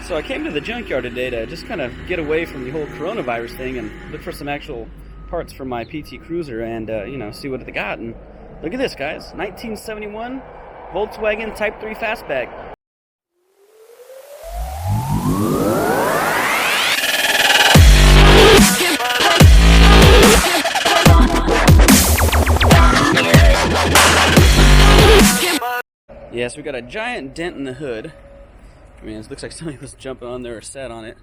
So I came to the junkyard today to just kind of get away from the whole coronavirus thing and look for some actual parts for my PT Cruiser and, you know, see what they got. And look at this, guys. 1971 Volkswagen Type 3 Fastback. Yes, we got a giant dent in the hood. I mean, it looks like somebody was jumping on there or sat on it.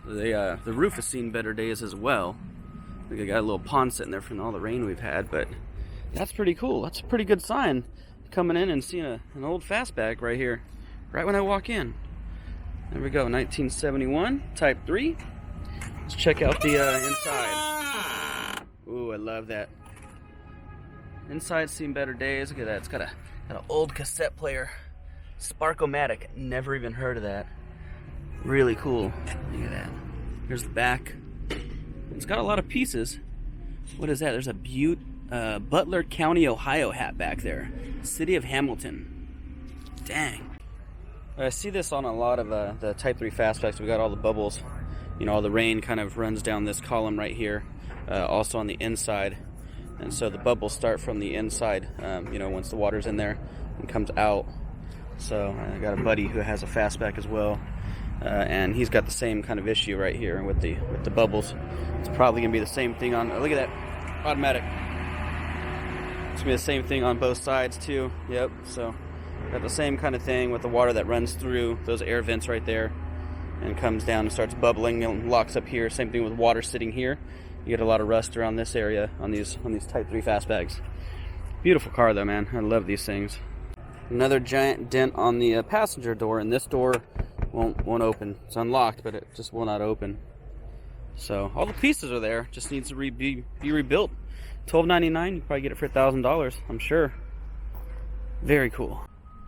The roof has seen better days as well. We got a little pond sitting there from all the rain we've had, but that's pretty cool. That's a pretty good sign, coming in and seeing an old Fastback right here, right when I walk in. There we go, 1971 Type 3. Let's check out the inside. Ooh, I love that. Inside's seen better days. Look at that. It's got an old cassette player. Sparkomatic. Never even heard of that. Really cool. Look at that. Here's the back. It's got a lot of pieces. What is that? There's a Butte, Butler County, Ohio hat back there. City of Hamilton. Dang. I see this on a lot of the Type 3 Fastbacks. We got all the bubbles. You know, all the rain kind of runs down this column right here. Also on the inside. And so the bubbles start from the inside, you know, once the water's in there and comes out. So I got a buddy who has a Fastback as well, and he's got the same kind of issue right here with the bubbles. It's probably gonna be the same thing on. Look at that, automatic. It's gonna be the same thing on both sides too. Yep. So got the same kind of thing with the water that runs through those air vents right there, and comes down and starts bubbling and locks up here. Same thing with water sitting here. You get a lot of rust around this area on these Type 3 Fastbacks. Beautiful car though, man. I love these things. Another giant dent on the passenger door, and this door won't open. It's unlocked, but it just will not open. So all the pieces are there. Just needs to be rebuilt. $12.99. You probably get it for $1,000, I'm sure. Very cool.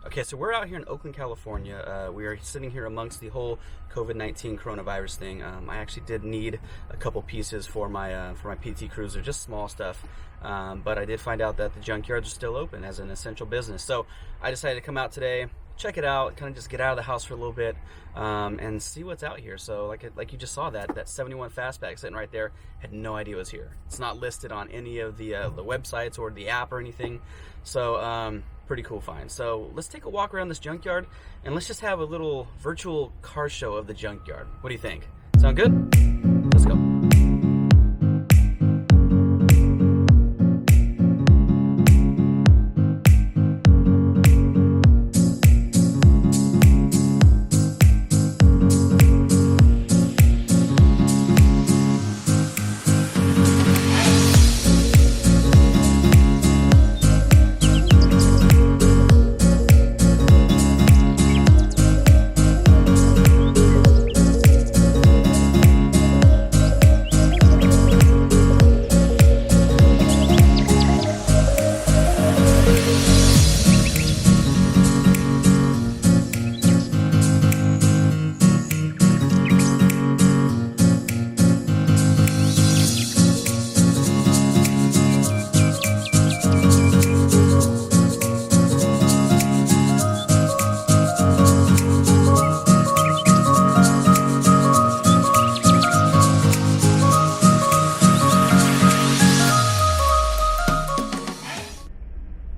Okay, so we're out here in Oakland, California. We are sitting here amongst the whole COVID-19 coronavirus thing. I actually did need a couple pieces for my PT Cruiser, just small stuff. But I did find out that the junkyards are still open as an essential business. So I decided to come out today, check it out, kind of just get out of the house for a little bit, and see what's out here. So like you just saw that 71 Fastback sitting right there, had no idea it was here. It's not listed on any of the websites or the app or anything. So pretty cool find. So let's take a walk around this junkyard and let's just have a little virtual car show of the junkyard. What do you think? Sound good? Let's go.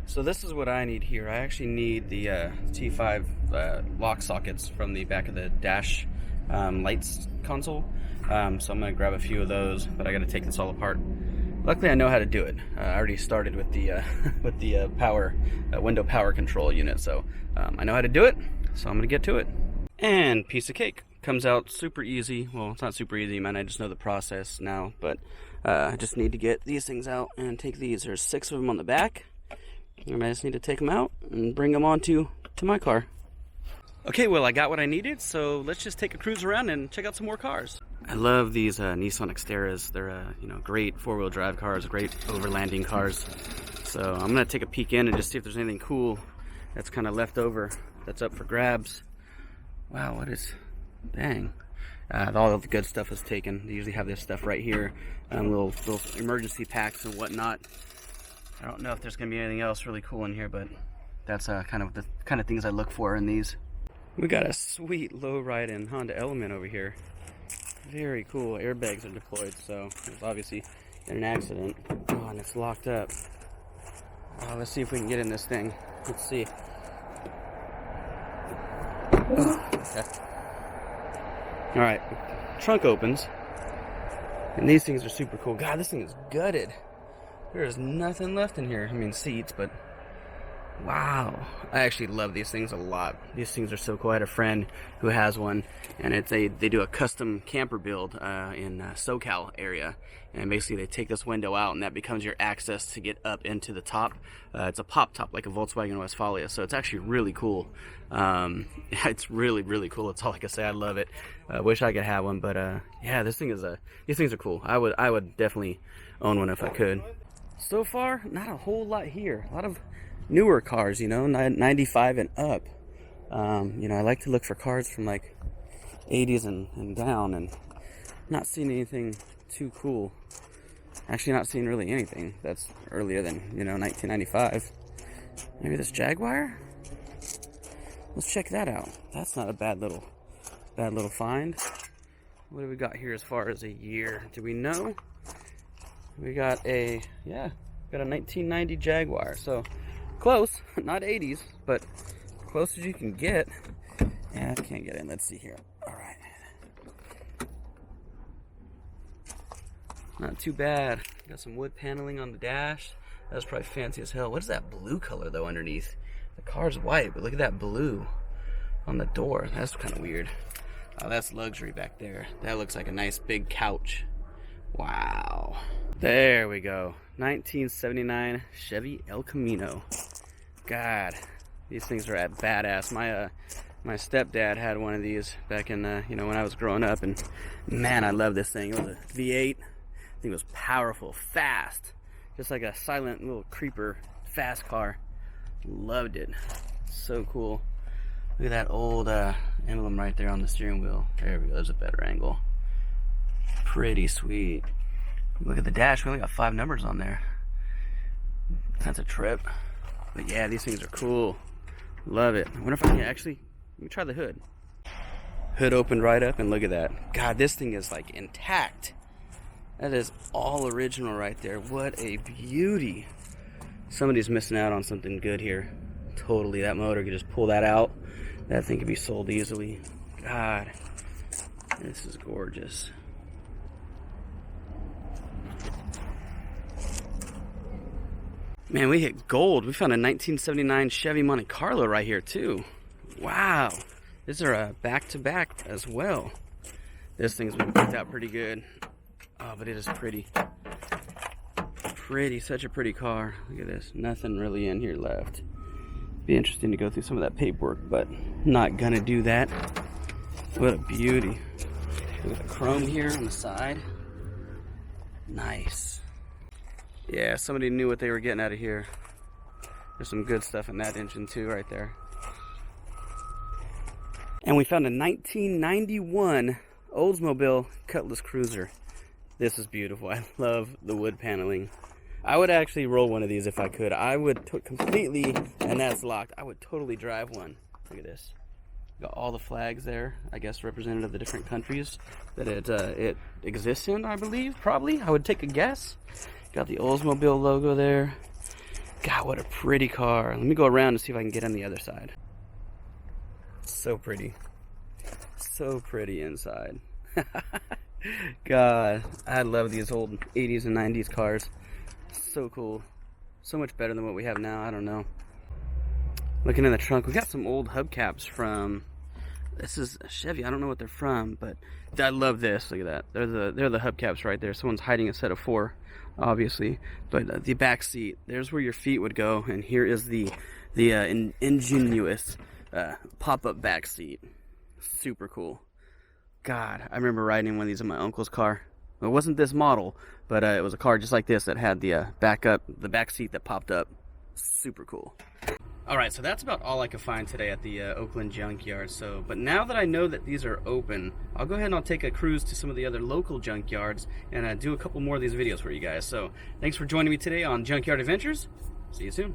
So this is what I need here. I actually need the T5 lock sockets from the back of the dash lights console. So I'm going to grab a few of those, but I got to take this all apart. Luckily I know how to do it. I already started with the power window power control unit, so I know how to do it, so I'm going to get to it. And piece of cake. Comes out super easy. Well, it's not super easy, man. I just know the process now, but I just need to get these things out and take these. There's 6 of them on the back. And I just need to take them out and bring them onto my car. Okay, well, I got what I needed, so let's just take a cruise around and check out some more cars. I love these Nissan Xteras. They're you know, great four-wheel drive cars, great overlanding cars. So I'm gonna take a peek in and just see if there's anything cool that's kind of left over that's up for grabs. Wow, what is? Dang. All of the good stuff is taken. They usually have this stuff right here, little emergency packs and whatnot. I don't know if there's gonna be anything else really cool in here, but that's kind of the kind of things I look for in these. We got a sweet low-ride in Honda Element over here. Very cool. Airbags are deployed, so it's obviously an accident. Oh, and it's locked up. Oh, let's see if we can get in this thing. Let's see. Oh, okay. All right, trunk opens, and these things are super cool. God, this thing is gutted. There is nothing left in here. I mean, seats, but wow. I actually love these things a lot. These things are so cool. I had a friend who has one, and they do a custom camper build in SoCal area. And basically they take this window out, and that becomes your access to get up into the top. It's a pop top like a Volkswagen Westfalia, so it's actually really cool. It's really, really cool. That's all I can say. I love it. I wish I could have one, but yeah, these things are cool. I would definitely own one if I could. So far, not a whole lot here. A lot of newer cars, you know, 95 and up. You know, I like to look for cars from like 80s and down, and not seeing anything too cool. Actually, not seeing really anything that's earlier than, you know, 1995. Maybe this Jaguar? Let's check that out. That's not a bad little find. What do we got here as far as a year? Do we know? We got a 1990 Jaguar. So close, not 80s, but close as you can get. Yeah, I can't get in. Let's see here. All right. Not too bad. Got some wood paneling on the dash. That's probably fancy as hell. What is that blue color though underneath? The car's white, but look at that blue on the door. That's kind of weird. Oh, that's luxury back there. That looks like a nice big couch. Wow. There we go. 1979 Chevy El Camino. God, these things are at badass. My stepdad had one of these back in you know, when I was growing up, and man, I love this thing. It was a V8. I think it was powerful, fast, just like a silent little creeper, fast car. Loved it. So cool. Look at that old emblem right there on the steering wheel. There we go. There's a better angle. Pretty sweet. Look at the dash. We only got 5 numbers on there. That's a trip. But yeah, these things are cool. Love it. I wonder if I can actually, let me try the hood. Hood opened right up, and look at that. God, this thing is like intact. That is all original right there. What a beauty. Somebody's missing out on something good here. Totally. That motor could just pull that out. That thing could be sold easily. God, this is gorgeous. Man, we hit gold. We found a 1979 Chevy Monte Carlo right here too. Wow. These are a back-to-back as well. This thing's been picked out pretty good. Oh, but it is pretty. Pretty, such a pretty car. Look at this. Nothing really in here left. Be interesting to go through some of that paperwork, but not gonna do that. What a beauty. Look at the chrome here on the side. Nice. Yeah, somebody knew what they were getting out of here. There's some good stuff in that engine too, right there. And we found a 1991 Oldsmobile Cutlass Cruiser. This is beautiful. I love the wood paneling. I would actually roll one of these if I could. I would completely, and that's locked, I would totally drive one. Look at this. Got all the flags there, I guess representative of the different countries that it exists in, I believe, probably. I would take a guess. Got the Oldsmobile logo there. God, what a pretty car. Let me go around and see if I can get on the other side. So pretty. So pretty inside. God, I love these old 80s and 90s cars. So cool. So much better than what we have now. I don't know. Looking in the trunk, we got some old hubcaps from, this is a Chevy. I don't know what they're from, but I love this. Look at that. They're the hubcaps right there. Someone's hiding a set of 4, obviously. But the back seat, there's where your feet would go, and here is the ingenious pop-up back seat. Super cool. God, I remember riding one of these in my uncle's car. It wasn't this model, but it was a car just like this that had the back seat that popped up. Super cool. Alright, so that's about all I could find today at the Oakland Junkyard. But now that I know that these are open, I'll go ahead and I'll take a cruise to some of the other local junkyards and do a couple more of these videos for you guys. So thanks for joining me today on Junkyard Adventures. See you soon.